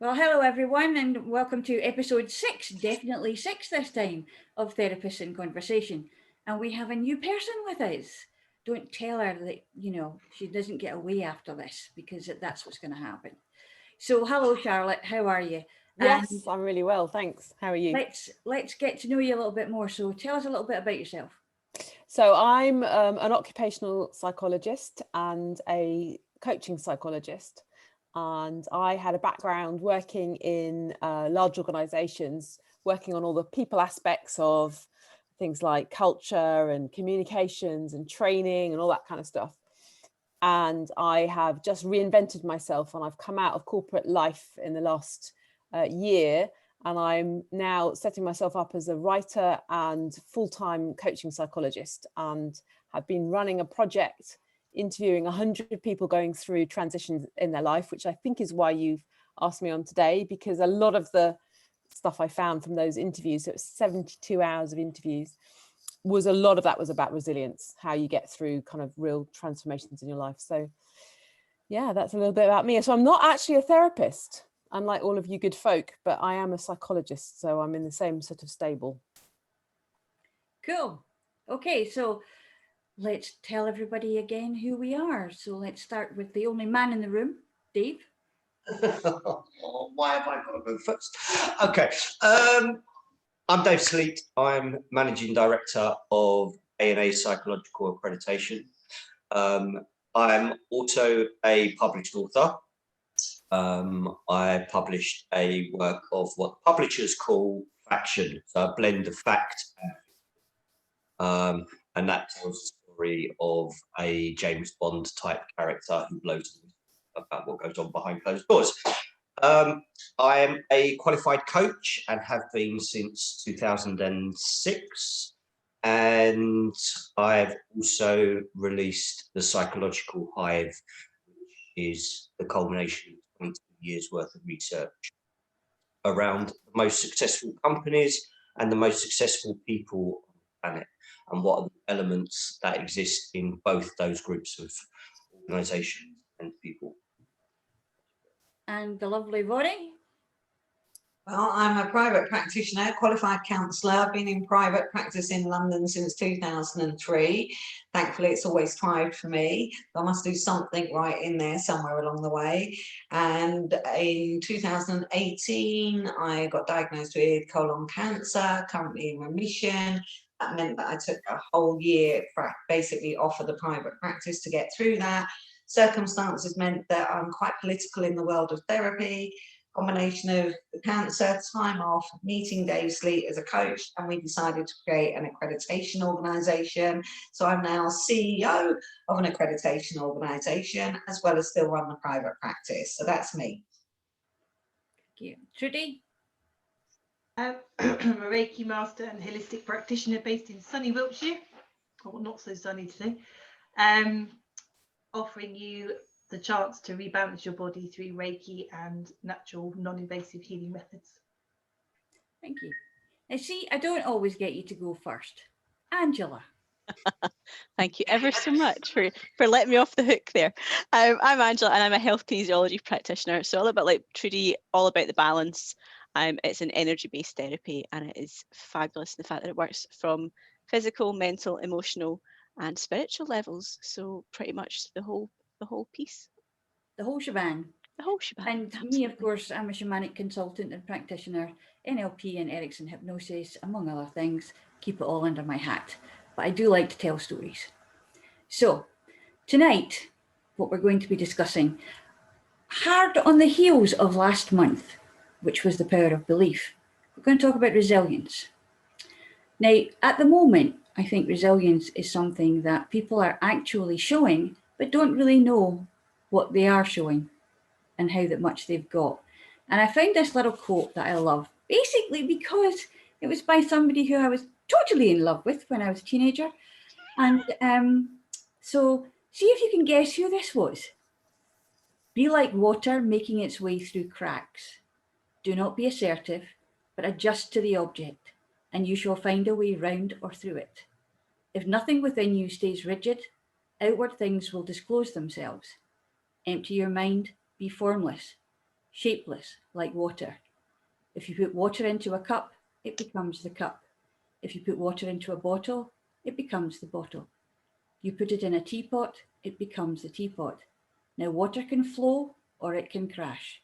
Well, hello everyone, and welcome to episode 6, definitely 6 this time, of Therapists in Conversation. And we have a new person with us. Don't tell her that, she doesn't get away after this, because that's what's going to happen. So, hello Charlotte, how are you? Yes, I'm really well, thanks. How are you? Let's get to know you a little bit more. So tell us a little bit about yourself. So I'm an occupational psychologist and a coaching psychologist. And I had a background working in large organisations, working on all the people aspects of things like culture and communications and training and all that kind of stuff. And I have just reinvented myself, and I've come out of corporate life in the last year. And I'm now setting myself up as a writer and full-time coaching psychologist, and have been running a project interviewing 100 people going through transitions in their life, which I think is why you've asked me on today, because a lot of the stuff I found from those interviews, so it was 72 hours of interviews, a lot of that was about resilience, how you get through kind of real transformations in your life. So yeah, that's a little bit about me. So I'm not actually a therapist, unlike all of you good folk, but I am a psychologist, so I'm in the same sort of stable. Cool. Okay, so let's tell everybody again who we are. So let's start with the only man in the room, Dave. Why have I got to go first? Okay. I'm Dave Sleet. I'm Managing Director of A&A Psychological Accreditation. I'm also a published author. I published a work of what publishers call faction, so a blend of fact and that tells the story of a James Bond type character who blows about what goes on behind closed doors. I am a qualified coach and have been since 2006. And I've also released The Psychological Hive, which is the culmination of 20 years worth of research around the most successful companies and the most successful people on the planet, and what are the elements that exist in both those groups of organisations and people. And the lovely Vonnie. Well, I'm a private practitioner, qualified counsellor. I've been in private practice in London since 2003. Thankfully, it's always thrived for me. I must do something right in there somewhere along the way. And in 2018, I got diagnosed with colon cancer, currently in remission. That meant that I took a whole year basically off of the private practice to get through that. Circumstances meant that I'm quite political in the world of therapy. Combination of the cancer, time off, meeting Dave Sleet as a coach, and we decided to create an accreditation organisation. So I'm now CEO of an accreditation organisation, as well as still run the private practice. So that's me. Thank you. Trudi? I'm a Reiki master and holistic practitioner based in sunny Wiltshire, or not so sunny today, offering you the chance to rebalance your body through Reiki and natural non-invasive healing methods. Thank you. And see, I don't always get you to go first. Angela. Thank you ever so much for letting me off the hook there. I'm Angela, and I'm a health kinesiology practitioner. So a little bit like Trudi, all about the balance. It's an energy-based therapy, and it is fabulous in the fact that it works from physical, mental, emotional, and spiritual levels. So pretty much the whole piece. The whole shebang. The whole shebang. And absolutely. me, of course, I'm a shamanic consultant and practitioner, NLP and Erickson hypnosis, among other things. Keep it all under my hat. But I do like to tell stories. So tonight, what we're going to be discussing, hard on the heels of last month, which was the power of belief, we're going to talk about resilience. Now, at the moment, I think resilience is something that people are actually showing, but don't really know what they are showing and how much they've got. And I found this little quote that I love, basically because it was by somebody who I was totally in love with when I was a teenager. And so see if you can guess who this was. Be like water making its way through cracks. Do not be assertive, but adjust to the object, and you shall find a way round or through it. If nothing within you stays rigid, outward things will disclose themselves. Empty your mind, be formless. shapeless like water. If you put water into a cup, it becomes the cup. If you put water into a bottle, it becomes the bottle. You put it in a teapot, it becomes the teapot. Now water can flow or it can crash.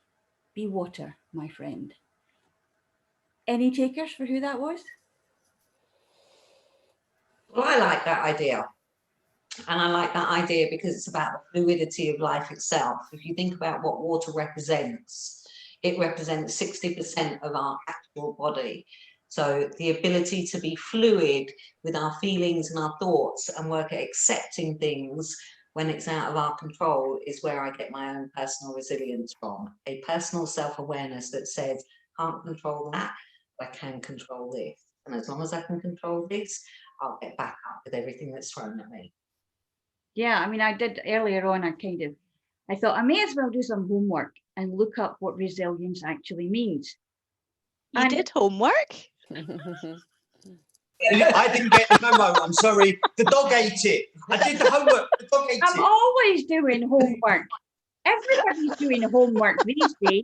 Be water, my friend. Any takers for who that was? Well, I like that idea. And I like that idea because it's about the fluidity of life itself. If you think about what water represents, it represents 60% of our actual body. So the ability to be fluid with our feelings and our thoughts and work at accepting things when it's out of our control is where I get my own personal resilience from. A personal self-awareness that says, can't control that, but I can control this. And as long as I can control this, I'll get back up with everything that's thrown at me. Yeah, I mean, I did earlier on, I thought I may as well do some homework and look up what resilience actually means. You And- did homework? I didn't get the memo. I'm sorry. The dog ate it. I did the homework. The dog ate I'm it. always doing homework. Everybody's doing homework these days.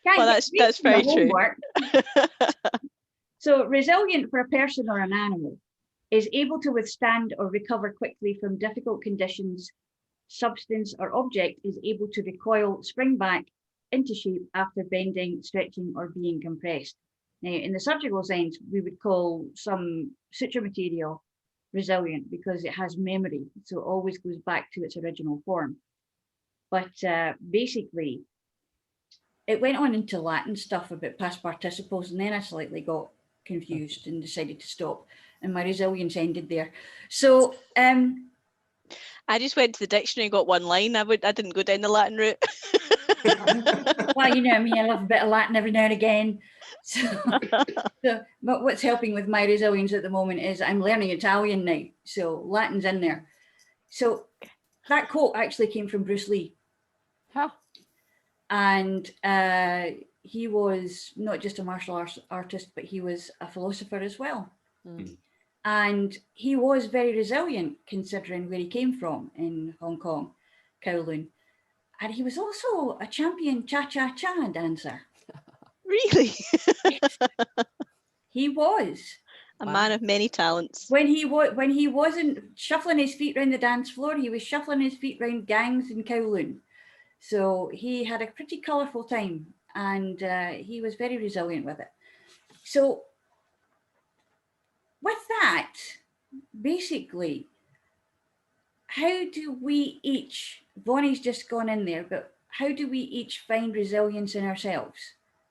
Can't Well, get that's away very from the true. homework. So resilient for a person or an animal is able to withstand or recover quickly from difficult conditions. Substance or object is able to recoil, spring back into shape after bending, stretching, or being compressed. Now, in the surgical sense, we would call some suture material resilient because it has memory, so it always goes back to its original form. But basically, it went on into Latin stuff about past participles, and then I slightly got confused and decided to stop, and my resilience ended there. So I just went to the dictionary and got one line. I didn't go down the Latin route. well, you know me, I love a bit of Latin every now and again. But what's helping with my resilience at the moment is I'm learning Italian now, so Latin's in there. So that quote actually came from Bruce Lee. Huh. And he was not just a martial arts artist, but he was a philosopher as well. Mm. And he was very resilient considering where he came from in Hong Kong, Kowloon. And he was also a champion cha-cha-cha dancer. Really? He was. A man of many talents. When he wasn't shuffling his feet around the dance floor, he was shuffling his feet around gangs in Kowloon. So he had a pretty colourful time, and he was very resilient with it. So with that, basically, how do we each, Vonnie's just gone in there, but how do we each find resilience in ourselves?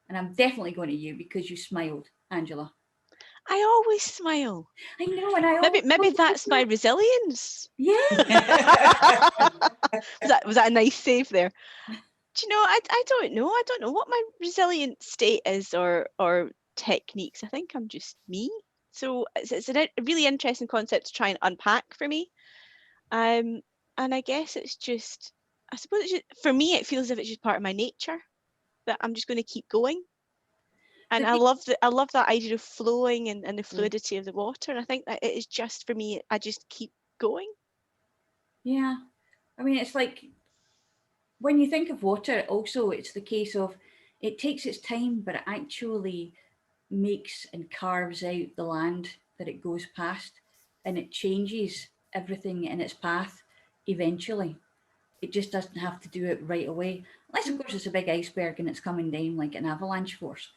And I'm definitely going to you because you smiled, Angela. I always smile. I know, and I Maybe that's my resilience. Yeah. was that a nice save there? Do you know, I don't know. I don't know what my resilient state is or techniques. I think I'm just me. So it's a really interesting concept to try and unpack for me. And I guess it's just, I suppose it's just, for me, it feels as if it's just part of my nature that I'm just going to keep going. And I love that idea of flowing and the fluidity of the water. And I think that it is just for me, I just keep going. Yeah. I mean, it's like when you think of water, also it's the case of it takes its time, but it actually makes and carves out the land that it goes past, and it changes everything in its path eventually. It just doesn't have to do it right away. Unless, of course, it's a big iceberg and it's coming down like an avalanche force.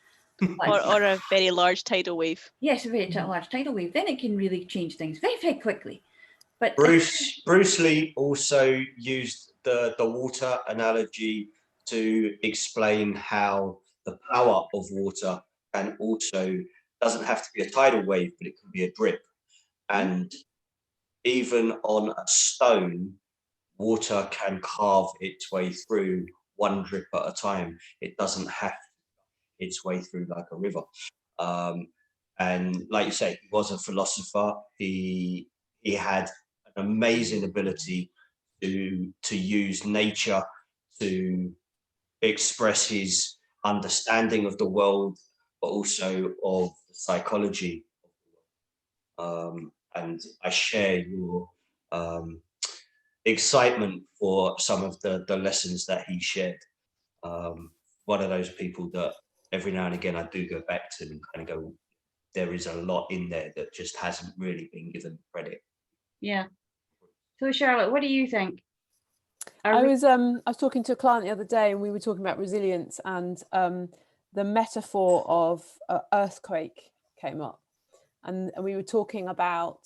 Or a very large tidal wave. Yes, a very large tidal wave. Then it can really change things very, very quickly. But Bruce Lee also used the water analogy to explain how the power of water can also doesn't have to be a tidal wave, but it can be a drip. And even on a stone, water can carve its way through one drip at a time. It doesn't have its way through like a river. And like you say, he was a philosopher. He had an amazing ability to use nature to express his understanding of the world, but also of the psychology of the world. And I share your excitement for some of the lessons that he shared. one of those people that every now and again I do go back to and kind of go, there is a lot in there that just hasn't really been given credit. Yeah. So Charlotte, what do you think? I was talking to a client the other day, and we were talking about resilience, and the metaphor of earthquake came up, and we were talking about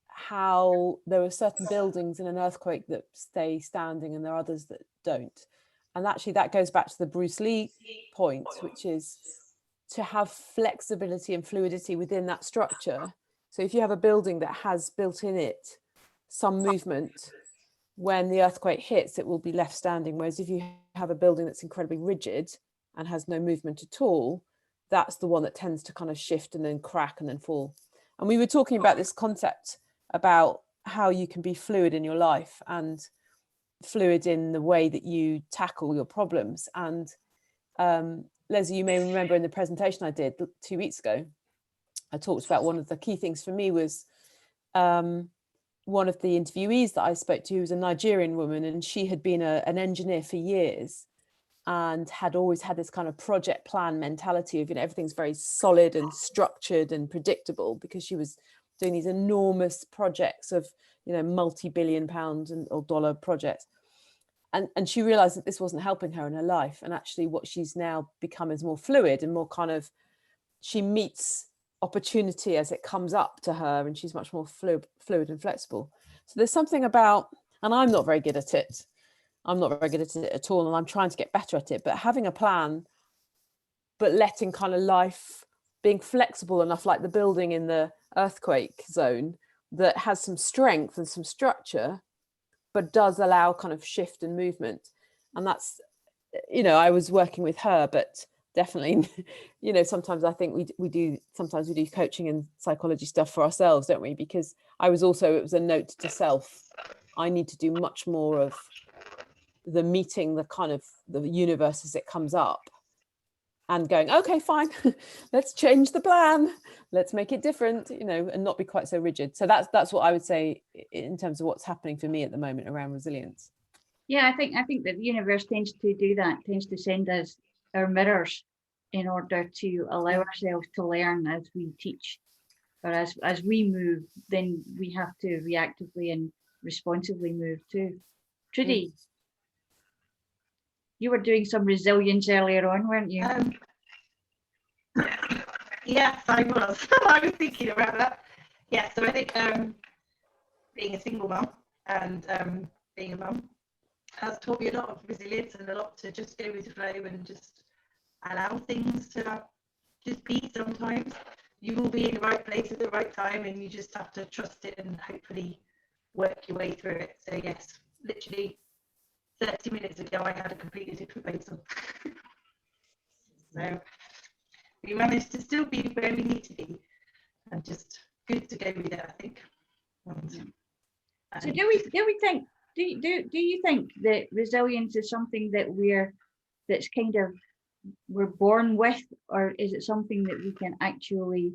how there are certain buildings in an earthquake that stay standing and there are others that don't. And actually that goes back to the Bruce Lee point, which is to have flexibility and fluidity within that structure. So if you have a building that has built in it some movement, when the earthquake hits, it will be left standing. Whereas if you have a building that's incredibly rigid and has no movement at all, that's the one that tends to kind of shift and then crack and then fall. And we were talking about this concept about how you can be fluid in your life and fluid in the way that you tackle your problems. And Leslie, you may remember in the presentation I did 2 weeks ago, I talked about one of the key things for me was one of the interviewees that I spoke to was a Nigerian woman, and she had been an engineer for years and had always had this kind of project plan mentality of, you know, everything's very solid and structured and predictable, because she was doing these enormous projects of, you know, multi-billion pound or dollar projects. And she realized that this wasn't helping her in her life. And actually what she's now become is more fluid and more kind of, she meets opportunity as it comes up to her, and she's much more fluid and flexible. So there's something about, and I'm not very good at it. I'm not very good at it at all, and I'm trying to get better at it, but having a plan, but letting kind of life, being flexible enough, like the building in the earthquake zone that has some strength and some structure, but does allow kind of shift and movement. And that's, you know, I was working with her, but definitely, you know, sometimes I think we do coaching and psychology stuff for ourselves, don't we? Because it was a note to self. I need to do much more of the meeting the kind of the universe as it comes up and going, okay, fine, let's change the plan, let's make it different, you know, and not be quite so rigid. So that's what I would say in terms of what's happening for me at the moment around resilience. Yeah, I think that the universe tends to do that, tends to send us our mirrors in order to allow ourselves to learn as we teach. Or as we move, then we have to reactively and responsively move too. Trudi, you were doing some resilience earlier on, weren't you? Yes, I was. I was thinking about that. Yeah, so I think being a single mum and being a mum has taught me a lot of resilience and a lot to just go with the flow and just allow things to just be. Sometimes you will be in the right place at the right time, and you just have to trust it and hopefully work your way through it. So yes, literally 30 minutes ago I had a completely different place on. So we managed to still be where we need to be, and just good to go with it, I think. So do you think that resilience is something that we're born with, or is it something that we can actually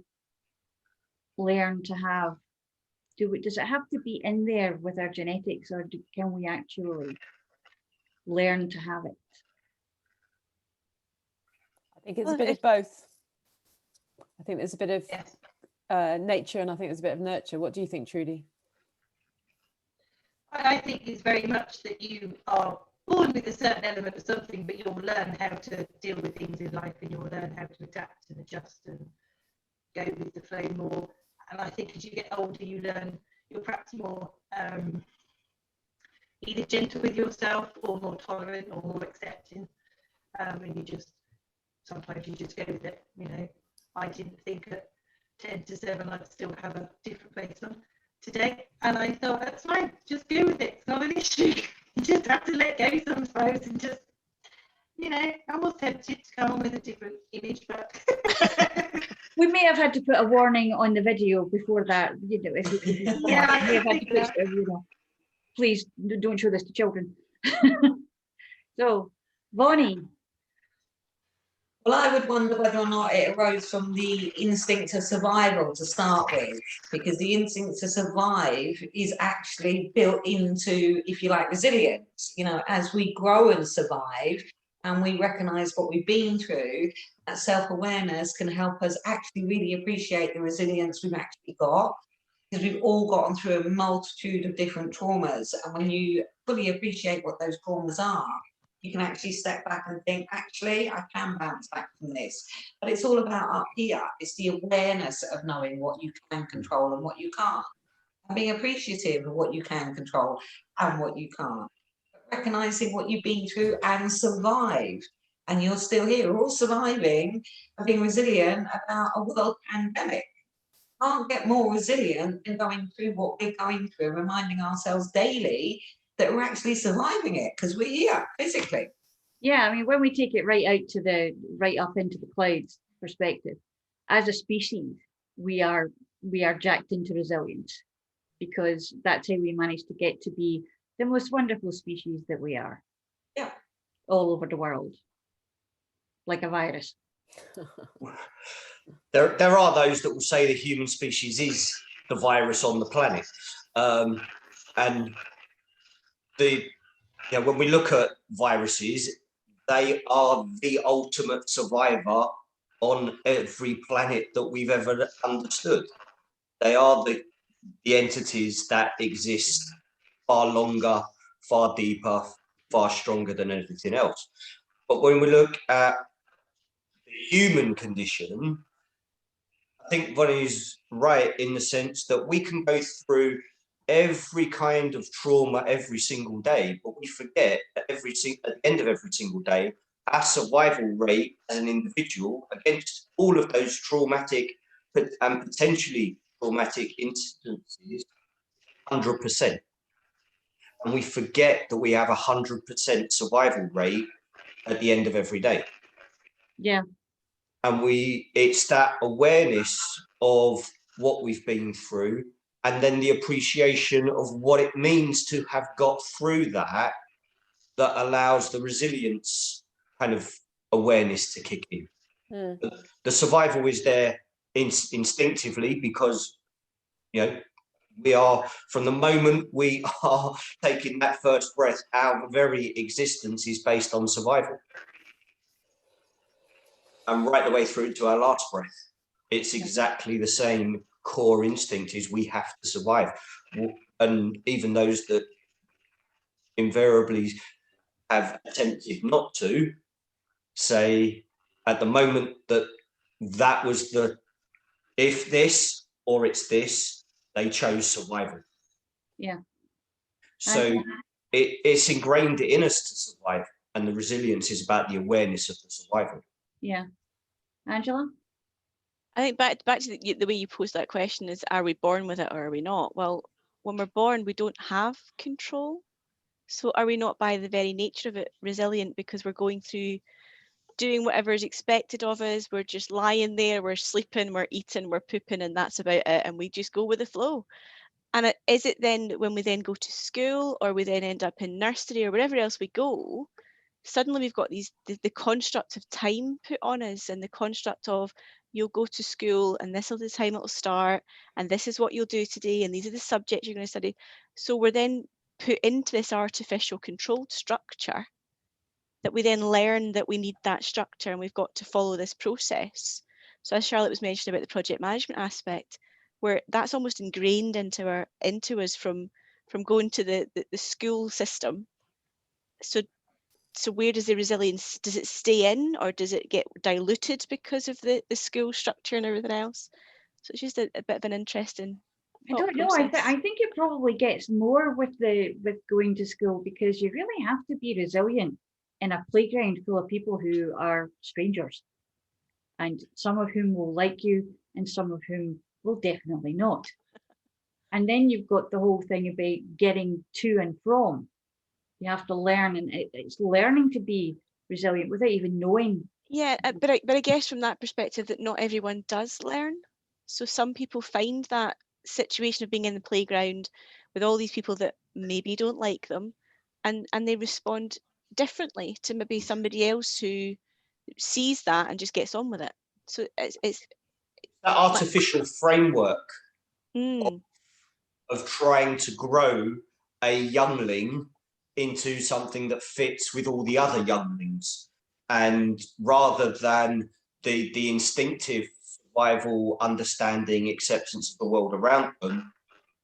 learn to have? Does it have to be in there with our genetics, or can we actually learn to have it? I think it's a bit of both. I think there's a bit of nature, and I think there's a bit of nurture. What do you think, Trudi? I think it's very much that you are born with a certain element of something, but you'll learn how to deal with things in life, and you'll learn how to adapt and adjust and go with the flow more. And I think as you get older, you're perhaps more either gentle with yourself or more tolerant or more accepting. And sometimes you just go with it. You know, I didn't think at 10 to 7 I'd still have a different place on today, and I thought that's fine, just go with it, it's not an issue. You just have to let go sometimes, and just, you know, I was tempted to come on with a different image, but we may have had to put a warning on the video before that, you know, if we may have had to put, you know, please don't show this to children. So Vonnie. Well, I would wonder whether or not it arose from the instinct of survival to start with, because the instinct to survive is actually built into, if you like, resilience. You know, as we grow and survive, and we recognise what we've been through, that self-awareness can help us actually really appreciate the resilience we've actually got, because we've all gotten through a multitude of different traumas. And when you fully appreciate what those traumas are, you can actually step back and think, actually, I can bounce back from this. But it's all about up here. It's the awareness of knowing what you can control and what you can't. And being appreciative of what you can control and what you can't. Recognising what you've been through and survived. And you're still here. We're all surviving and being resilient about a world pandemic. Can't get more resilient than going through what we're going through, reminding ourselves daily that we're actually surviving it because we're here physically. Yeah, I mean, when we take it right up into the clouds perspective, as a species, we are jacked into resilience, because that's how we managed to get to be the most wonderful species that we are. Yeah. All over the world, like a virus. There are those that will say the human species is the virus on the planet, and when we look at viruses, they are the ultimate survivor on every planet that we've ever understood. They are the entities that exist far longer, far deeper, far stronger than everything else. But when we look at the human condition, I think Vonnie is right in the sense that we can go through every kind of trauma every single day, but we forget that at the end of every single day, our survival rate as an individual against all of those traumatic and potentially traumatic instances, 100%. And we forget that we have 100% survival rate at the end of every day. Yeah. And it's that awareness of what we've been through, and then the appreciation of what it means to have got through that allows the resilience kind of awareness to kick in. The survival is there instinctively, because we are, from the moment we are taking that first breath, our very existence is based on survival. And right the way through to our last breath, it's exactly the same core instinct, is we have to survive. And even those that invariably have attempted not to, say at the moment that was if this or it's this, they chose survival. Yeah. So it's ingrained in us to survive, and the resilience is about the awareness of the survival. Yeah. Angela? I think back to the way you posed that question is, are we born with it or are we not? Well, when we're born, we don't have control. So are we not, by the very nature of it, resilient because we're going through doing whatever is expected of us? We're just lying there, we're sleeping, we're eating, we're pooping, and that's about it. And we just go with the flow. And is it then when we then go to school, or we then end up in nursery or wherever else we go, suddenly we've got the construct of time put on us, and the construct of you'll go to school and this is the time it'll start, and this is what you'll do today, and these are the subjects you're going to study. So we're then put into this artificial controlled structure that we then learn that we need that structure and we've got to follow this process. So as Charlotte was mentioning about the project management aspect, where that's almost ingrained into us from going to the school system. So where does the resilience, does it stay in, or does it get diluted because of the school structure and everything else? So it's just a bit of an interesting I don't know. I think it probably gets more with going to school, because you really have to be resilient in a playground full of people who are strangers, and some of whom will like you and some of whom will definitely not. And then you've got the whole thing about getting to and from. You have to learn, and it's learning to be resilient without even knowing. Yeah, but I guess from that perspective that not everyone does learn. So some people find that situation of being in the playground with all these people that maybe don't like them, and they respond differently to maybe somebody else who sees that and just gets on with it. So it's that artificial framework Mm. of trying to grow a youngling into something that fits with all the other younglings. And rather than the instinctive survival, understanding, acceptance of the world around them,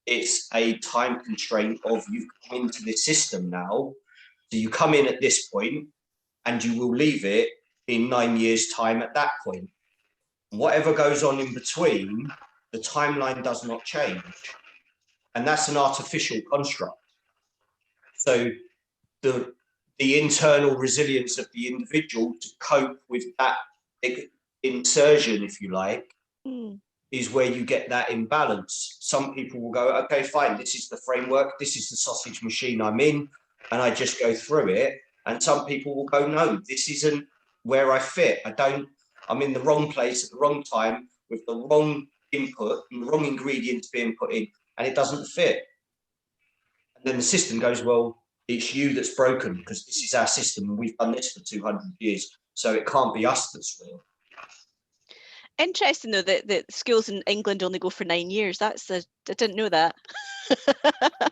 it's a time constraint of you've come into this system now. So you come in at this point and you will leave it in 9 years' time at that point. Whatever goes on in between, the timeline does not change. And that's an artificial construct. So the internal resilience of the individual to cope with that insertion, if you like, is where you get that imbalance. Some people will go, okay, fine, this is the framework, this is the sausage machine I'm in, and I just go through it. And some people will go, no, this isn't where I fit. I'm in the wrong place at the wrong time with the wrong input and the wrong ingredients being put in, and it doesn't fit. And then the system goes, well, it's you that's broken because this is our system and we've done this for 200 years. So it can't be us that's real. Interesting though that schools in England only go for 9 years. I didn't know that.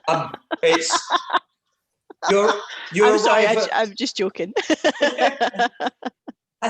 I'm sorry, I'm just joking. I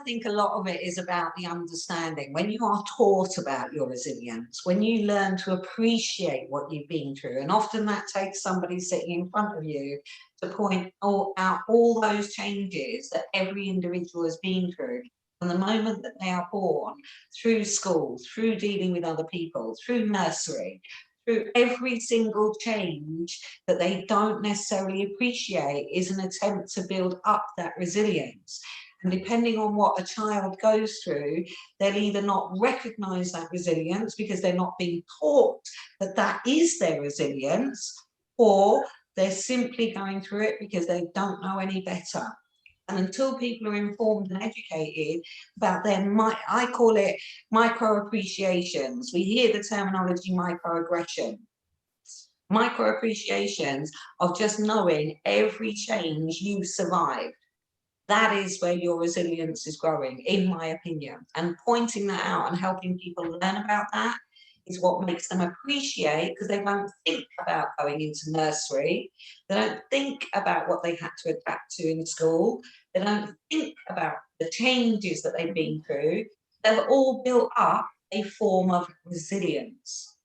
think a lot of it is about the understanding. When you are taught about your resilience, when you learn to appreciate what you've been through, and often that takes somebody sitting in front of you to point out all those changes that every individual has been through from the moment that they are born, through school, through dealing with other people, through nursery, through every single change that they don't necessarily appreciate is an attempt to build up that resilience. And depending on what a child goes through, they'll either not recognise that resilience because they're not being taught that that is their resilience, or they're simply going through it because they don't know any better. And until people are informed and educated about their, I call it micro appreciations. We hear the terminology microaggression. Micro appreciations of just knowing every change you survived. That is where your resilience is growing, in my opinion. And pointing that out and helping people learn about that is what makes them appreciate, because they don't think about going into nursery. They don't think about what they had to adapt to in school. They don't think about the changes that they've been through. They've all built up a form of resilience.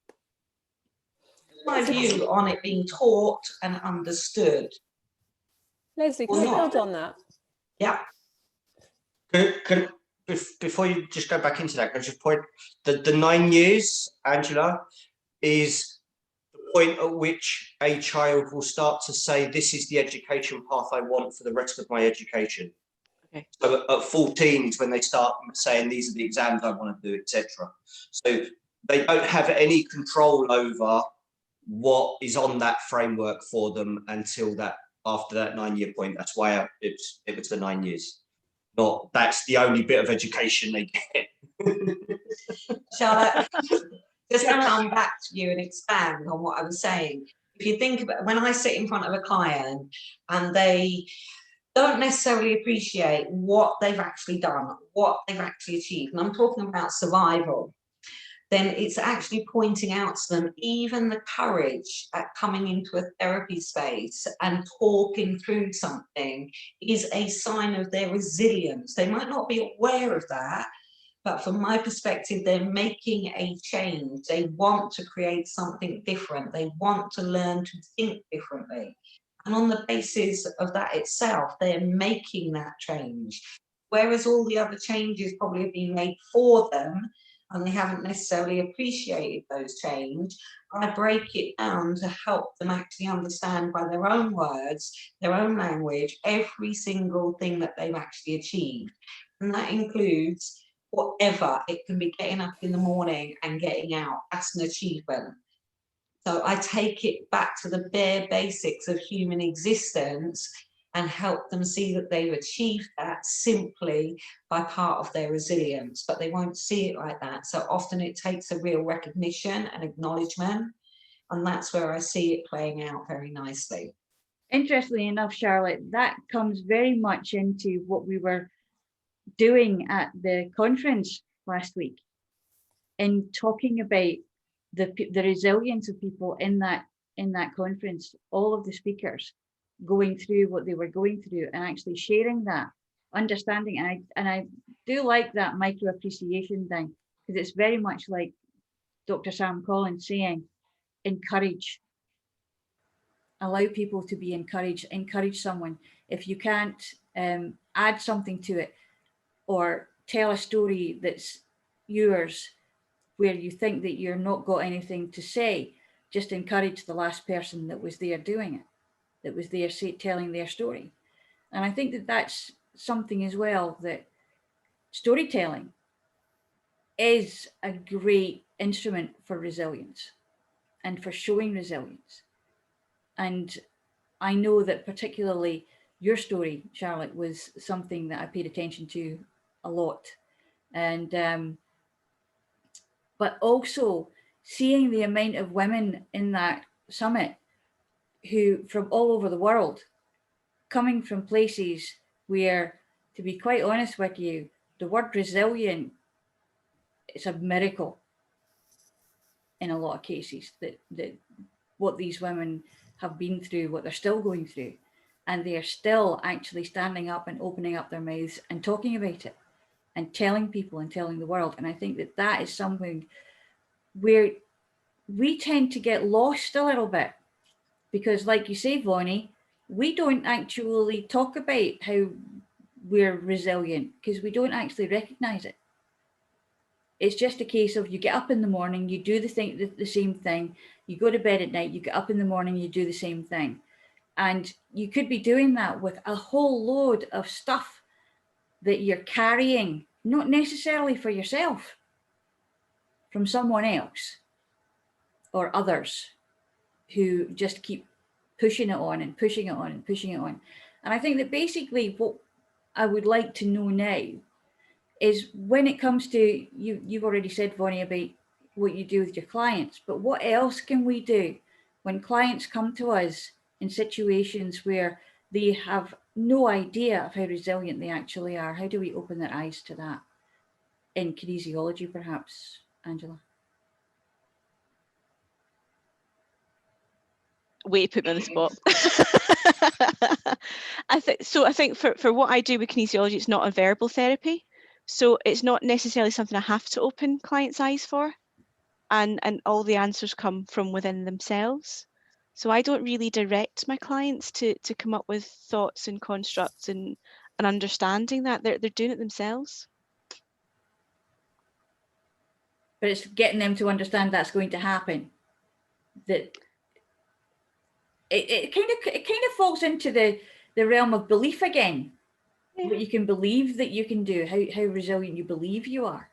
My view on it being taught and understood. Leslie, can I build on that? Yeah. Before you just go back into that, can I just point the 9 years, Angela, is the point at which a child will start to say, this is the education path I want for the rest of my education. Okay. So at 14 is when they start saying, these are the exams I want to do, etc. So they don't have any control over what is on that framework for them until that, after that 9 year point. That's why it was the 9 years. Not that's the only bit of education they get. Charlotte, just to come back to you and expand on what I was saying. If you think about when I sit in front of a client and they don't necessarily appreciate what they've actually done, what they've actually achieved, and I'm talking about survival, then it's actually pointing out to them even the courage at coming into a therapy space and talking through something is a sign of their resilience. They might not be aware of that, but from my perspective, they're making a change. They want to create something different. They want to learn to think differently. And on the basis of that itself, they're making that change. Whereas all the other changes probably have been made for them, and they haven't necessarily appreciated those change, I break it down to help them actually understand by their own words, their own language, every single thing that they've actually achieved. And that includes whatever. It can be getting up in the morning and getting out. That's an achievement. So I take it back to the bare basics of human existence and help them see that they've achieved that simply by part of their resilience, but they won't see it like that. So often it takes a real recognition and acknowledgement, and that's where I see it playing out very nicely. Interestingly enough, Charlotte, that comes very much into what we were doing at the conference last week in talking about the resilience of people in that conference, all of the speakers going through what they were going through and actually sharing that understanding. And I do like that micro appreciation thing, because it's very much like Dr. Sam Collins saying, encourage. Allow people to be encouraged, encourage someone. If you can't add something to it or tell a story that's yours where you think that you're not got anything to say, just encourage the last person that was there doing it, that was there telling their story. And I think that that's something as well, that storytelling is a great instrument for resilience and for showing resilience. And I know that particularly your story, Charlotte, was something that I paid attention to a lot. And but also seeing the amount of women in that summit who from all over the world, coming from places where, to be quite honest with you, the word resilient, it's a miracle in a lot of cases, that what these women have been through, what they're still going through, and they are still actually standing up and opening up their mouths and talking about it and telling people and telling the world. And I think that that is something where we tend to get lost a little bit, because like you say, Vonnie, we don't actually talk about how we're resilient because we don't actually recognize it. It's just a case of you get up in the morning, you do the same thing, you go to bed at night, you get up in the morning, you do the same thing. And you could be doing that with a whole load of stuff that you're carrying, not necessarily for yourself, from someone else or others who just keep pushing it on and pushing it on and pushing it on. And I think that basically what I would like to know now is, when it comes to, you've already said, Vonnie, about what you do with your clients, but what else can we do when clients come to us in situations where they have no idea of how resilient they actually are? How do we open their eyes to that in kinesiology, perhaps, Angela? Way to put me on the spot. I think for what I do with kinesiology, it's not a verbal therapy. So it's not necessarily something I have to open clients' eyes for. And all the answers come from within themselves. So I don't really direct my clients to come up with thoughts and constructs and understanding that. They're doing it themselves. But it's getting them to understand that's going to happen. That it kind of falls into the realm of belief again. Yeah. What you can believe that you can do, how resilient you believe you are.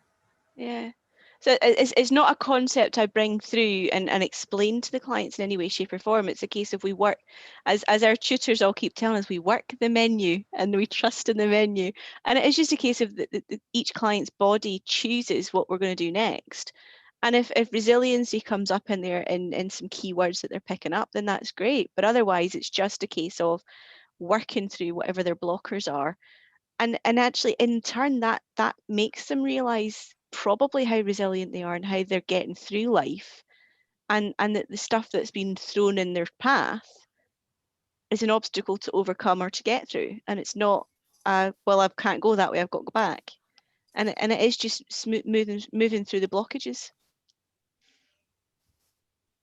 Yeah. So it's not a concept I bring through and explain to the clients in any way, shape or form. It's a case of we work, as our tutors all keep telling us, we work the menu and we trust in the menu. And it is just a case of each client's body chooses what we're going to do next. And if resiliency comes up in there in some keywords that they're picking up, then that's great. But otherwise, it's just a case of working through whatever their blockers are. And actually, in turn, that makes them realize probably how resilient they are and how they're getting through life, and that the stuff that's been thrown in their path is an obstacle to overcome or to get through. And it's not, well, I can't go that way, I've got to go back. And it is just moving through the blockages.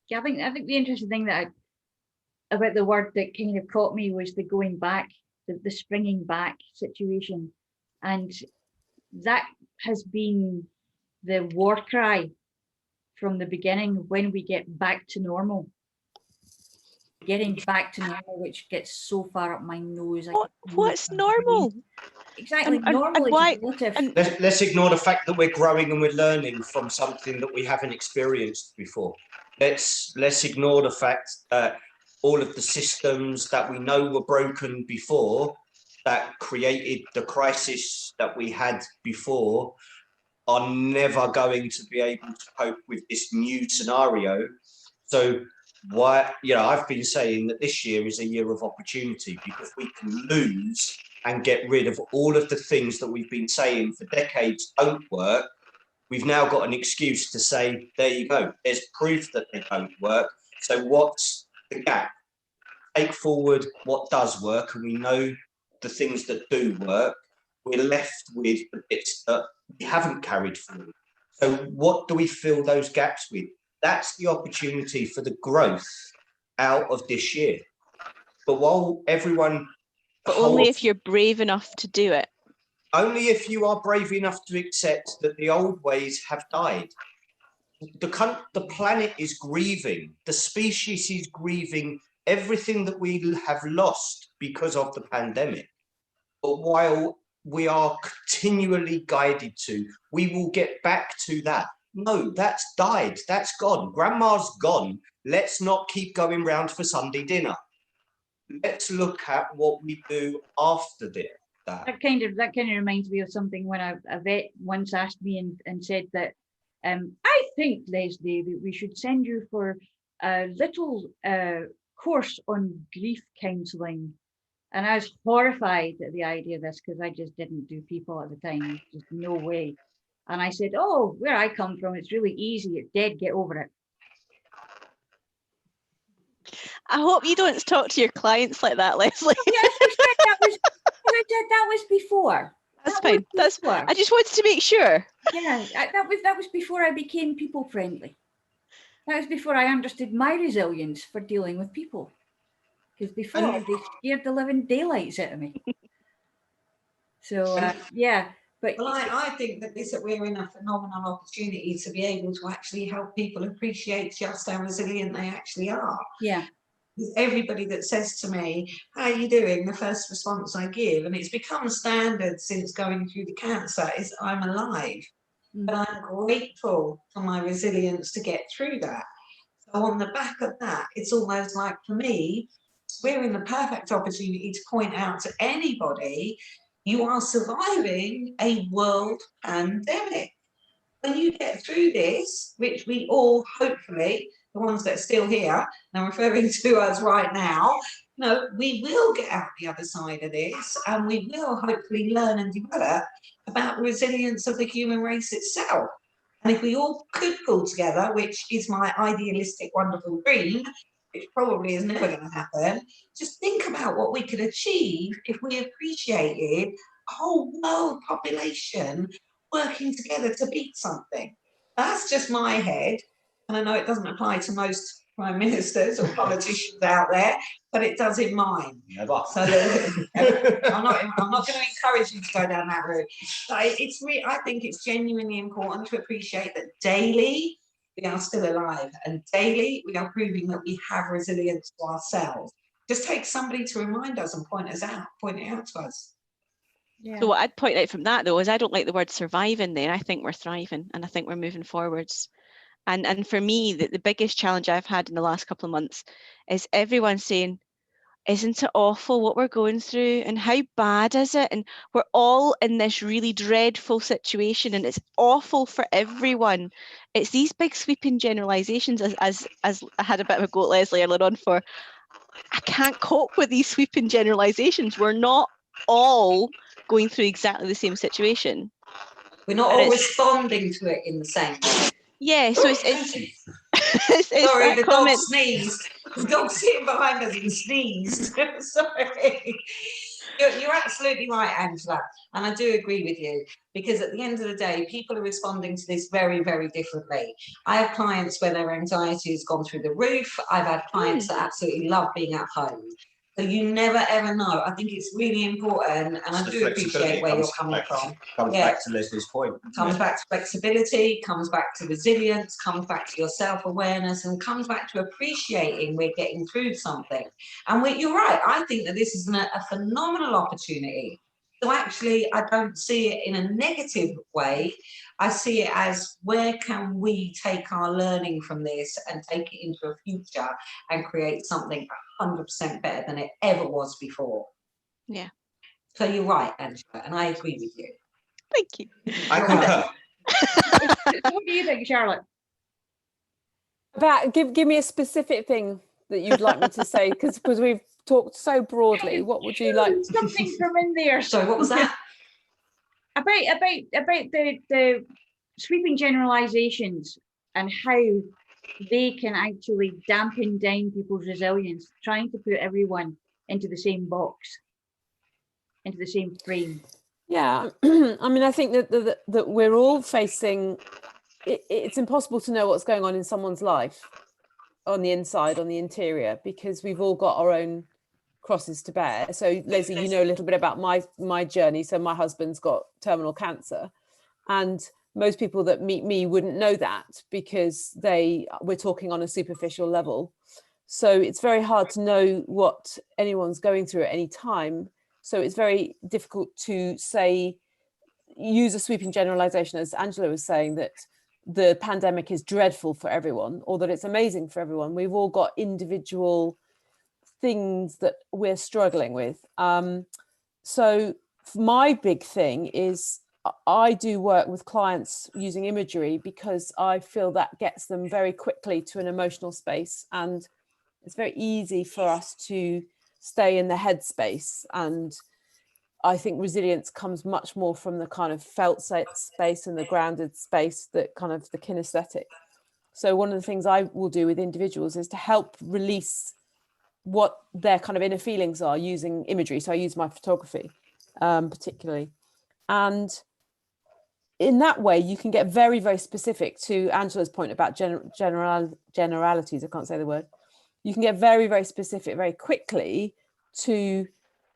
Yeah, I think the interesting thing about the word that kind of caught me was the going back, the springing back situation. And that has been the war cry from the beginning. When we get back to normal, getting back to normal, which gets so far up my nose. What's normal? Exactly. Normal is relative. Let's ignore the fact that we're growing and we're learning from something that we haven't experienced before. Let's ignore the fact that all of the systems that we know were broken before, that created the crisis that we had before, are never going to be able to cope with this new scenario. So I've been saying that this year is a year of opportunity, because we can lose and get rid of all of the things that we've been saying for decades don't work. We've now got an excuse to say, there you go, there's proof that they don't work. So what's the gap? Take forward what does work, and we know the things that do work. we're left with the bits that we haven't carried forward. So what do we fill those gaps with? That's the opportunity for the growth out of this year. But while everyone... But only if you're brave enough to do it. Only if you are brave enough to accept that the old ways have died. The planet is grieving. The species is grieving everything that we have lost because of the pandemic. But while we are continually guided to, we will get back to that. No, that's died. That's gone. Grandma's gone. Let's not keep going round for Sunday dinner. Let's look at what we do after that. That kind of reminds me of something when a vet once asked me and said that I think, Leslie, that we should send you for a little course on grief counselling. And I was horrified at the idea of this because I just didn't do people at the time. Just no way. And I said, oh, where I come from, it's really easy. It's dead. Get over it. I hope you don't talk to your clients like that, Leslie. Yes, that was before. That's fine. I just wanted to make sure. Yeah, that was before I became people friendly. That was before I understood my resilience for dealing with people. Because before they scared the living daylights out of me. So yeah, but well, I think that we're in a phenomenal opportunity to be able to actually help people appreciate just how resilient they actually are. Yeah. Everybody that says to me, how are you doing? The first response I give, and it's become standard since going through the cancer, is I'm alive. But I'm grateful for my resilience to get through that. So on the back of that, it's almost like, for me, we're in the perfect opportunity to point out to anybody, you are surviving a world pandemic. When you get through this, which we all, hopefully, the ones that are still here, and I'm referring to us right now, we will get out the other side of this, and we will hopefully learn and develop about the resilience of the human race itself. And if we all could pull together, which is my idealistic, wonderful dream, which probably is never going to happen, just think about what we could achieve if we appreciated a whole world population working together to beat something. That's just my head. And I know it doesn't apply to most prime ministers or politicians out there, but it does in mine. Never. So I'm not going to encourage you to go down that route. But I think it's genuinely important to appreciate that daily we are still alive, and daily we are proving that we have resilience to ourselves. Just take somebody to remind us and point it out to us. Yeah. So what I'd point out from that, though, is I don't like the word surviving there. I think we're thriving, and I think we're moving forwards. And for me, the biggest challenge I've had in the last couple of months is everyone saying, isn't it awful what we're going through, and how bad is it? And we're all in this really dreadful situation, and it's awful for everyone. It's these big sweeping generalizations, as I had a bit of a go at Leslie earlier on for, I can't cope with these sweeping generalizations. We're not all going through exactly the same situation. We're not all responding to it in the same way. Yeah, so it's sorry, the dog sneezed. The dog sitting behind us and sneezed. Sorry. You're absolutely right, Angela. And I do agree with you, because at the end of the day, people are responding to this very, very differently. I have clients where their anxiety has gone through the roof. I've had clients that absolutely love being at home. So you never ever know. I think it's really important, and I do appreciate where you're coming from. Comes back to Leslie's point. Comes back to flexibility, comes back to resilience, comes back to your self-awareness, and comes back to appreciating we're getting through something. And you're right, I think that this is a phenomenal opportunity. So actually, I don't see it in a negative way. I see it as, where can we take our learning from this and take it into a future and create something 100% better than it ever was before. Yeah. So you're right, Angela, and I agree with you. Thank you. I concur. What do you think, Charlotte? About give me a specific thing that you'd like me to say, because we've talked so broadly. What would you like? Something from in there. Sorry, what was that? about the sweeping generalizations and how they can actually dampen down people's resilience, trying to put everyone into the same box, into the same frame. Yeah, I mean, I think that we're all facing, it's impossible to know what's going on in someone's life on the inside, on the interior, because we've all got our own crosses to bear. So Leslie, you know a little bit about my journey. So my husband's got terminal cancer, and most people that meet me wouldn't know that because we're talking on a superficial level. So it's very hard to know what anyone's going through at any time. So it's very difficult to use a sweeping generalization, as Angela was saying, that the pandemic is dreadful for everyone or that it's amazing for everyone. We've all got individual things that we're struggling with. So my big thing is I do work with clients using imagery because I feel that gets them very quickly to an emotional space, and it's very easy for us to stay in the headspace. And I think resilience comes much more from the kind of felt space and the grounded space, that kind of the kinesthetic. So one of the things I will do with individuals is to help release what their kind of inner feelings are using imagery. So I use my photography particularly. And in that way, you can get very, very specific to Angela's point about generalities. I can't say the word. You can get very, very specific very quickly to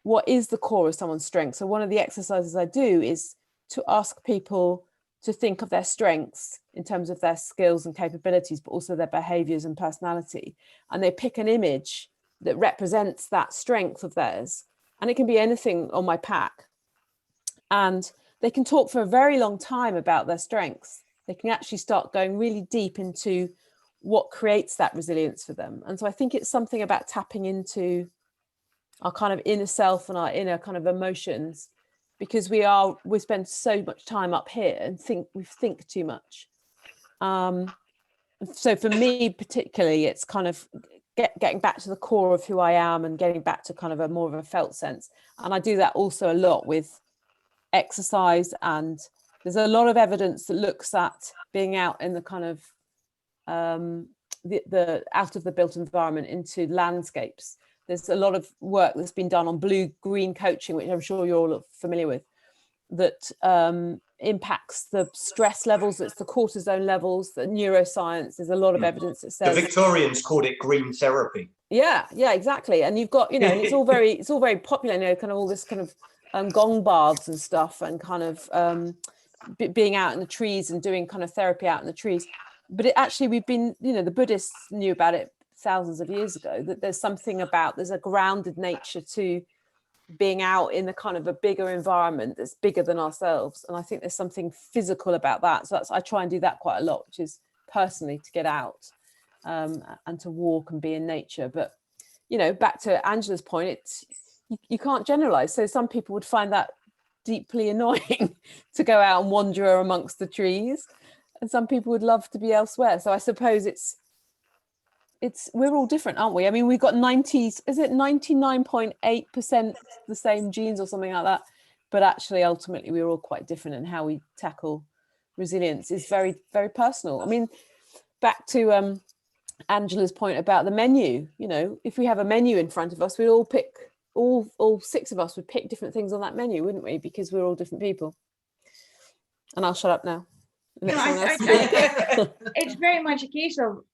what is the core of someone's strength. So one of the exercises I do is to ask people to think of their strengths in terms of their skills and capabilities, but also their behaviors and personality. And they pick an image that represents that strength of theirs. And it can be anything on my pack. And they can talk for a very long time about their strengths. They can actually start going really deep into what creates that resilience for them. And so I think it's something about tapping into our kind of inner self and our inner kind of emotions, because we spend so much time up here and we think too much. So for me particularly, it's kind of getting back to the core of who I am and getting back to kind of a more of a felt sense. And I do that also a lot with exercise, and there's a lot of evidence that looks at being out in the kind of the out of the built environment into landscapes. There's a lot of work that's been done on blue-green coaching, which I'm sure you're all familiar with, that impacts the stress levels, it's the cortisone levels, the neuroscience. There's a lot of evidence that says the Victorians called it green therapy. Yeah, exactly. And you've got, and it's all very popular, kind of all this kind of gong baths and stuff, and kind of being out in the trees and doing kind of therapy out in the trees. But we've been, the Buddhists knew about it thousands of years ago, that there's a grounded nature to being out in the kind of a bigger environment that's bigger than ourselves. And I think there's something physical about that. So I try and do that quite a lot, which is personally to get out and to walk and be in nature. But, back to Angela's point, you can't generalize. So some people would find that deeply annoying to go out and wander amongst the trees, and some people would love to be elsewhere. So I suppose we're all different, aren't we? I mean, we've got 99.8% the same genes or something like that, but actually ultimately we're all quite different, and how we tackle resilience is very, very personal. I mean, back to Angela's point about the menu, if we have a menu in front of us, we'd all pick, all six of us would pick different things on that menu, wouldn't we? Because we're all different people. And I'll shut up now. It's very much a case of,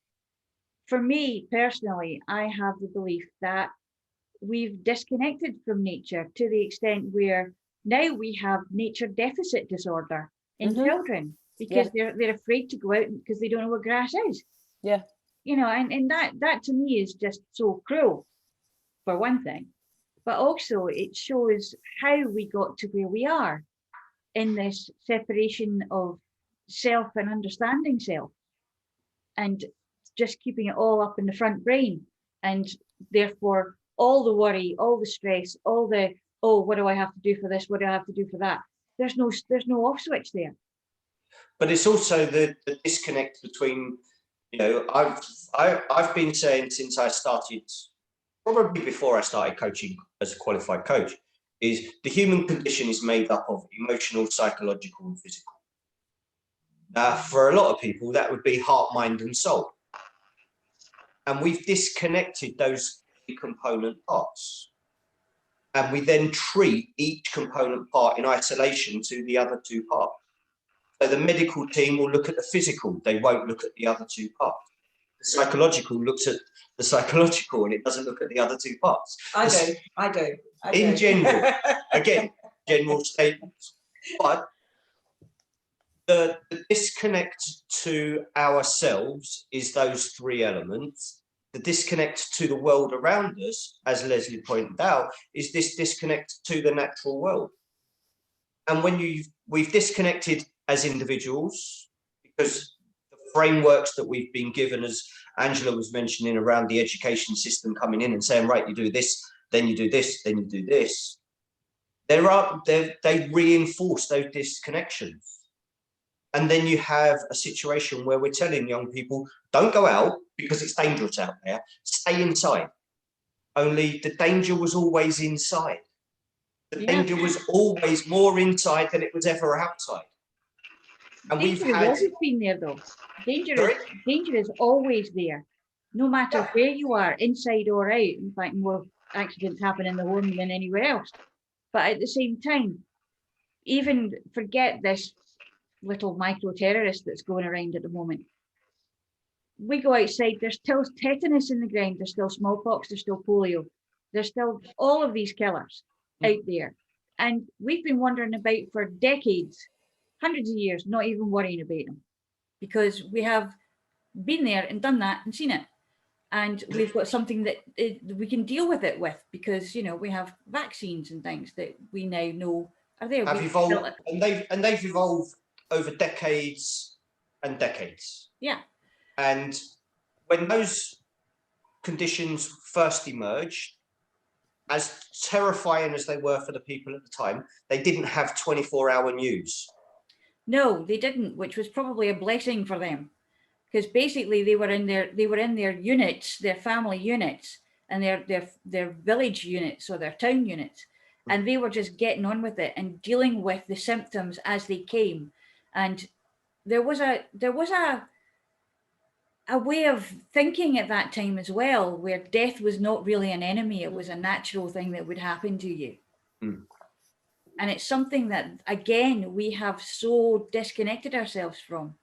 for me personally, I have the belief that we've disconnected from nature to the extent where now we have nature deficit disorder in children, because they're afraid to go out because they don't know what grass is. Yeah. And that to me is just so cruel, for one thing. But also it shows how we got to where we are in this separation of self and understanding self, and just keeping it all up in the front brain, and therefore all the worry, all the stress, all the, what do I have to do for this, what do I have to do for that? There's no off switch there. But it's also the disconnect between, I've been saying since I started, probably before I started coaching as a qualified coach, is the human condition is made up of emotional, psychological, and physical. Now, for a lot of people, that would be heart, mind, and soul. And we've disconnected those component parts. and we then treat each component part in isolation to the other two parts. So the medical team will look at the physical, they won't look at the other two parts. The psychological looks at the psychological and it doesn't look at the other two parts. I do. In general, again, general statements, but the disconnect to ourselves is those three elements. The disconnect to the world around us, as Leslie pointed out, is this disconnect to the natural world. And when we've disconnected as individuals, because the frameworks that we've been given, as Angela was mentioning, around the education system coming in and saying, right, you do this, then you do this, then you do this, they reinforce those disconnections. And then you have a situation where we're telling young people, don't go out because it's dangerous out there, stay inside. Only the danger was always inside. The danger was always more inside than it was ever outside. And Danger has always been there, though. Danger is always there, no matter where you are, inside or out. In fact, more accidents happen in the home than anywhere else. But at the same time, even forget this little micro-terrorist that's going around at the moment. We go outside, there's still tetanus in the ground, there's still smallpox, there's still polio, there's still all of these killers out there. And we've been wondering about for decades, hundreds of years, not even worrying about them, because we have been there and done that and seen it. And we've got something that we can deal with it with, because, you know, we have vaccines and things that we now know are there. Have evolved, and they've evolved over decades and decades. Yeah. And when those conditions first emerged, as terrifying as they were for the people at the time, they didn't have 24-hour news. No, they didn't, which was probably a blessing for them, because basically they were in their units, their family units, and their village units or their town units, and they were just getting on with it and dealing with the symptoms as they came. And there was a way of thinking at that time as well, where death was not really an enemy, it was a natural thing that would happen to you. And it's something that, again, we have so disconnected ourselves from,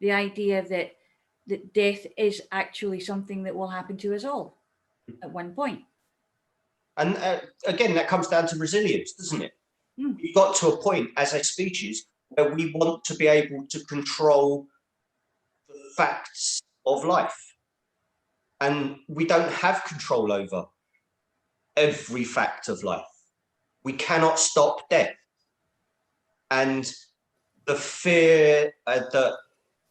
the idea that death is actually something that will happen to us all at one point. And again, that comes down to resilience, doesn't it? We got to a point as a species where we want to be able to control the facts of life. And we don't have control over every fact of life. We cannot stop death. And the fear that,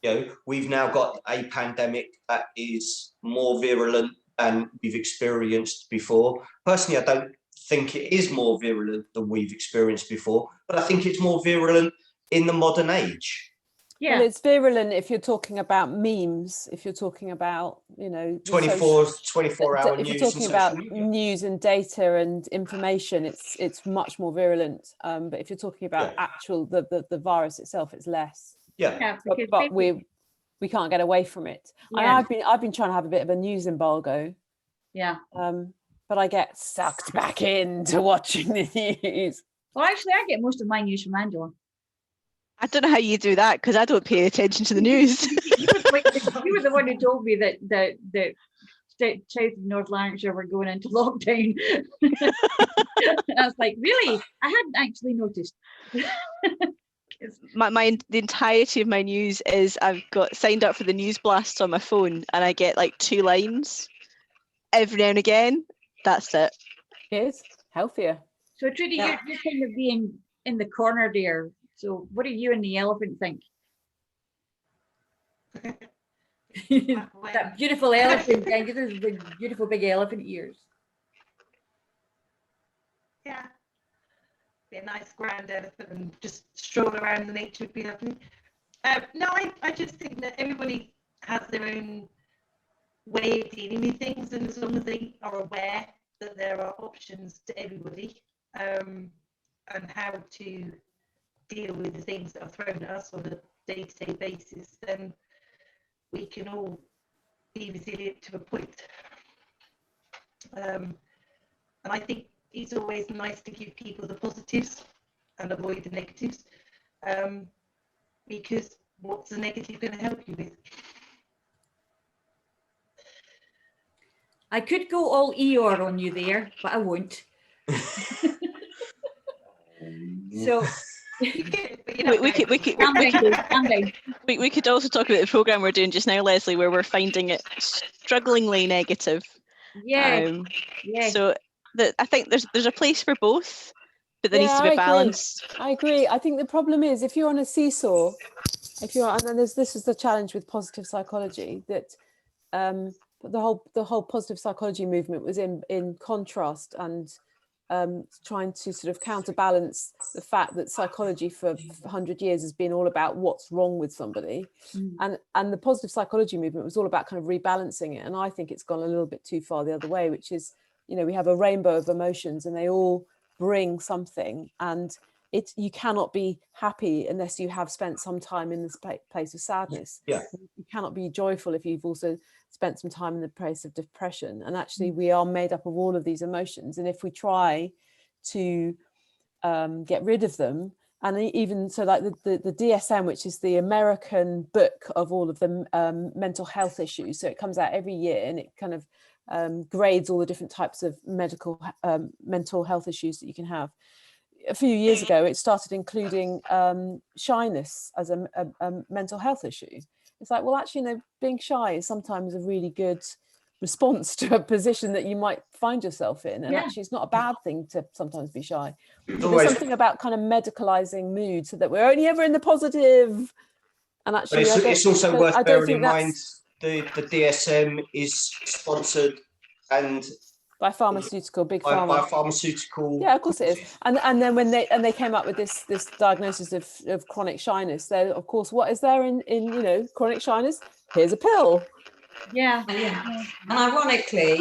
you know, we've now got a pandemic that is more virulent than we've experienced before. Personally, I don't think it is more virulent than we've experienced before, but I think it's more virulent in the modern age. Yeah. Well, it's virulent if you're talking about memes, if you're talking about, you know, 24-hour news. If you're talking about news and data and information, it's much more virulent. But if you're talking about actual the virus itself, it's less. Yeah. But we can't get away from it. Yeah. I've been trying to have a bit of a news embargo. Yeah. But I get sucked back into watching the news. Well, actually, I get most of my news from Angela. I don't know how you do that, because I don't pay attention to the news. You were the one who told me that South and North Lanarkshire were going into lockdown. And I was like, really? I hadn't actually noticed. The entirety of my news is I've got signed up for the news blasts on my phone, and I get like 2 lines every now and again. That's it. It's healthier. So Trudi, you're kind of being in the corner there. So what do you and the elephant think? That beautiful elephant, and those big, beautiful big elephant ears. Yeah. Be a nice grand elephant and just stroll around the nature would be lovely. No, I just think that everybody has their own way of dealing with things, and as long as they are aware that there are options to everybody, and how to deal with the things that are thrown at us on a day-to-day basis, then we can all be resilient to a point. And I think it's always nice to give people the positives and avoid the negatives, because what's the negative going to help you with? I could go all Eeyore on you there, but I won't. So We could also talk about the programme we're doing just now, Leslie, where we're finding it strugglingly negative. yeah, So I think there's a place for both, but there needs to be I balance. I agree. I think the problem is if you're on a seesaw, and then this is the challenge with positive psychology, that the whole positive psychology movement was in contrast and trying to sort of counterbalance the fact that psychology for 100 years has been all about what's wrong with somebody, and the positive psychology movement was all about kind of rebalancing it. And I think it's gone a little bit too far the other way, which is, we have a rainbow of emotions and they all bring something, and you cannot be happy unless you have spent some time in this place of sadness. Yeah. You cannot be joyful if you've also spent some time in the place of depression. And actually we are made up of all of these emotions, and if we try to get rid of them, and even so, like the DSM, which is the American book of all of the mental health issues, so it comes out every year and it kind of grades all the different types of mental health issues that you can have. A few years ago, it started including shyness as a mental health issue. It's like, well, actually, being shy is sometimes a really good response to a position that you might find yourself in. And actually, it's not a bad thing to sometimes be shy. There's something about kind of medicalizing mood so that we're only ever in the positive. And actually, it's also worth bearing in mind the DSM is sponsored and by pharmaceutical, big pharma. By pharmaceutical. Yeah, of course it is. And then when they came up with this diagnosis of chronic shyness, then of course, what is there in chronic shyness? Here's a pill. Yeah. And ironically,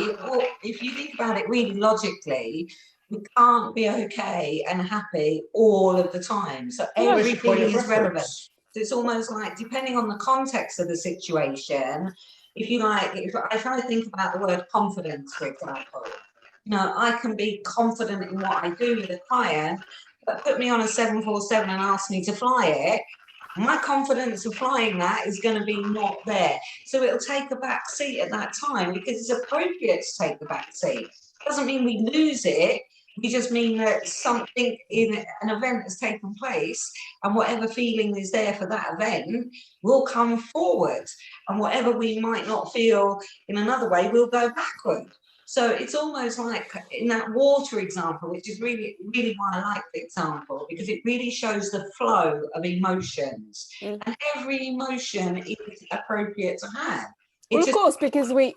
if you think about it really logically, we can't be okay and happy all of the time. So everything is relevant. So it's almost like, depending on the context of the situation, if I think about the word confidence, for example, I can be confident in what I do with a client, but put me on a 747 and ask me to fly it, my confidence of flying that is going to be not there. So it'll take a back seat at that time, because it's appropriate to take the back seat. Doesn't mean we lose it. We just mean that something in an event has taken place, and whatever feeling is there for that event will come forward, and whatever we might not feel in another way will go backward. So it's almost like in that water example, which is really, really why I like the example, because it really shows the flow of emotions, and every emotion is appropriate to have. Well, of course, because we're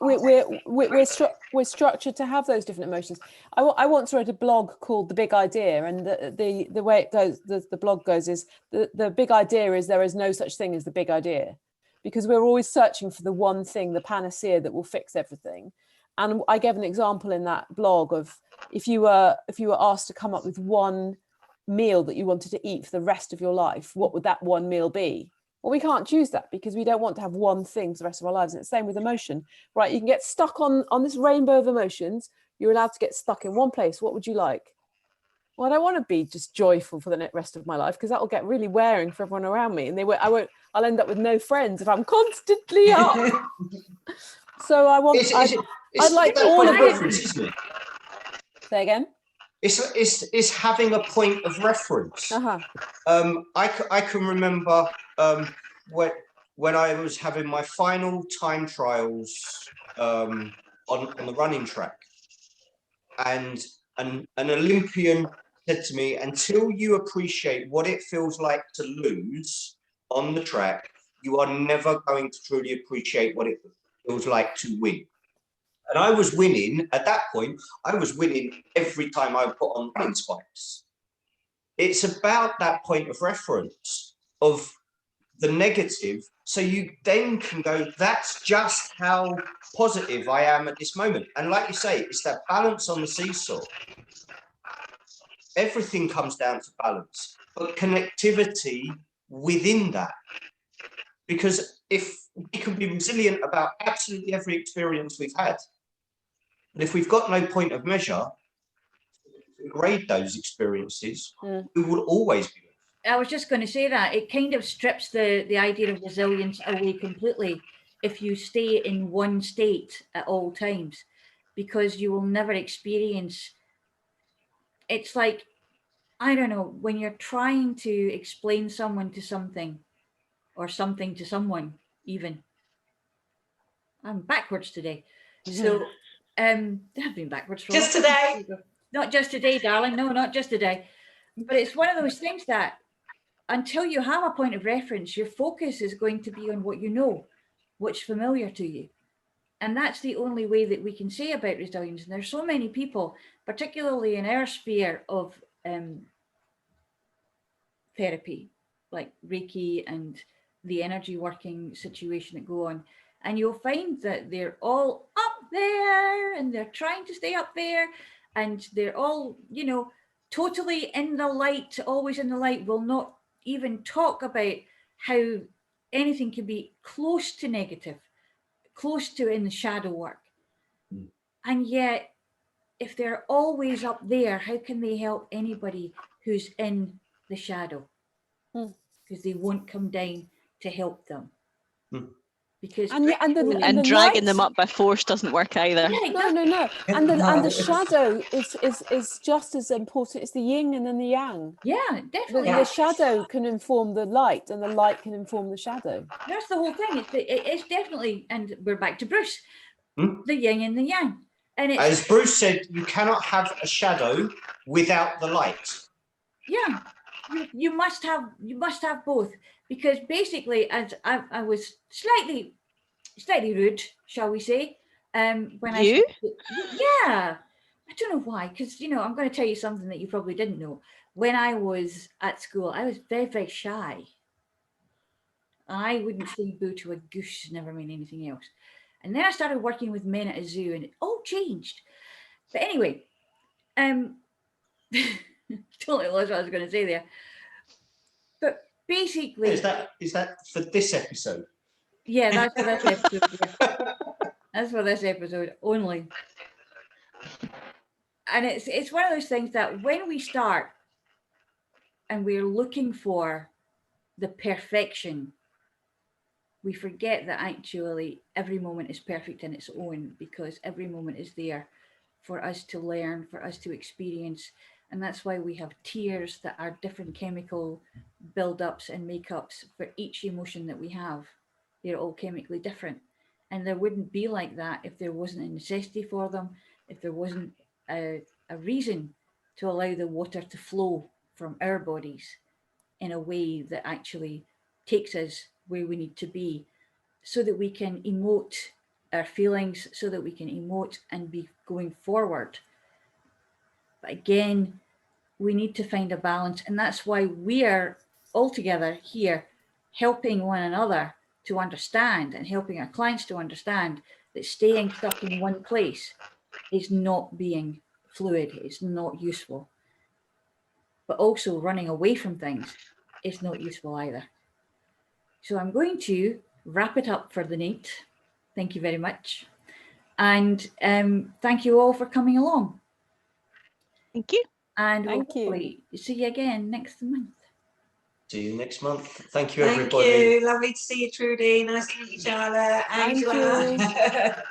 structured to have those different emotions. I once wrote a blog called The Big Idea, and the way it goes, the blog goes is the big idea is there is no such thing as the big idea, because we're always searching for the one thing, the panacea that will fix everything. And I gave an example in that blog of if you were asked to come up with one meal that you wanted to eat for the rest of your life, what would that one meal be? Well, we can't choose that because we don't want to have one thing for the rest of our lives. And it's the same with emotion, right? You can get stuck on this rainbow of emotions. You're allowed to get stuck in one place. What would you like? Well, I don't want to be just joyful for the rest of my life, because that will get really wearing for everyone around me. And I'll end up with no friends if I'm constantly up. So I'd like all of it. Say again. It's having a point of reference. I can remember when I was having my final time trials on the running track, and an Olympian said to me, until you appreciate what it feels like to lose on the track, you are never going to truly appreciate what it feels like to win. And I was winning at that point. I was winning every time I put on running spikes. It's about that point of reference of the negative, so you then can go, that's just how positive I am at this moment. And like you say, it's that balance on the seesaw. Everything comes down to balance, but connectivity within that. Because if we can be resilient about absolutely every experience we've had, but if we've got no point of measure, degrade those experiences, Mm. we will always be. I was just going to say that it kind of strips the idea of resilience away completely if you stay in one state at all times, because you will never experience. It's like, I don't know, when you're trying to explain someone to something, or something to someone, even. I'm backwards today. So I've been backwards for a Just long time. today. Not just today, darling. No, not just today. But it's one of those things that until you have a point of reference, your focus is going to be on what you know, what's familiar to you. And that's the only way that we can say about resilience. And there's so many people, particularly in our sphere of therapy, like Reiki and the energy working situation that go on. And you'll find that they're all up there and they're trying to stay up there, and they're all, you know, totally in the light, always in the light, will not even talk about how anything can be close to negative, close to in the shadow work. And yet, if they're always up there, how can they help anybody who's in the shadow? Because they won't come down to help them. Because and dragging them up by force doesn't work either. Yeah, No. And the shadow is just as important. It's the yin and then the yang. Yeah, definitely. The shadow can inform the light, and the light can inform the shadow. That's the whole thing. It's definitely, and we're back to Bruce, the yin and the yang. And it's, as Bruce said, you cannot have a shadow without the light. Yeah, you must have both, because basically, as I was slightly rude, shall we say, when yeah, I don't know why, because you know, I'm going to tell you something that you probably didn't know. When I was at school, I was very, very shy. I wouldn't say boo to a goose, never mind anything else. And then I started working with men at a zoo, and it all changed. But anyway, totally lost what I was going to say there. But basically, Is that for this episode? Yeah, that's for this episode. Yeah. That's for this episode only. And it's one of those things that when we start and we're looking for the perfection, we forget that actually every moment is perfect in its own, because every moment is there for us to learn, for us to experience. And that's why we have tears that are different chemical build-ups and makeups for each emotion that we have. They're all chemically different. And there wouldn't be like that if there wasn't a necessity for them, if there wasn't a reason to allow the water to flow from our bodies in a way that actually takes us where we need to be, so that we can emote our feelings, so that we can emote and be going forward. But again, we need to find a balance, and that's why we are all together here helping one another to understand, and helping our clients to understand that staying stuck in one place is not being fluid, it's not useful. But also running away from things is not useful either. So I'm going to wrap it up for the night. Thank you very much. And thank you all for coming along. Thank you. And we'll Thank you. hopefully see you again next month. See you next month. Thank you, Thank everybody. you. Lovely to see you, Trudi. Nice to meet you, Charlotte. Thank Angela.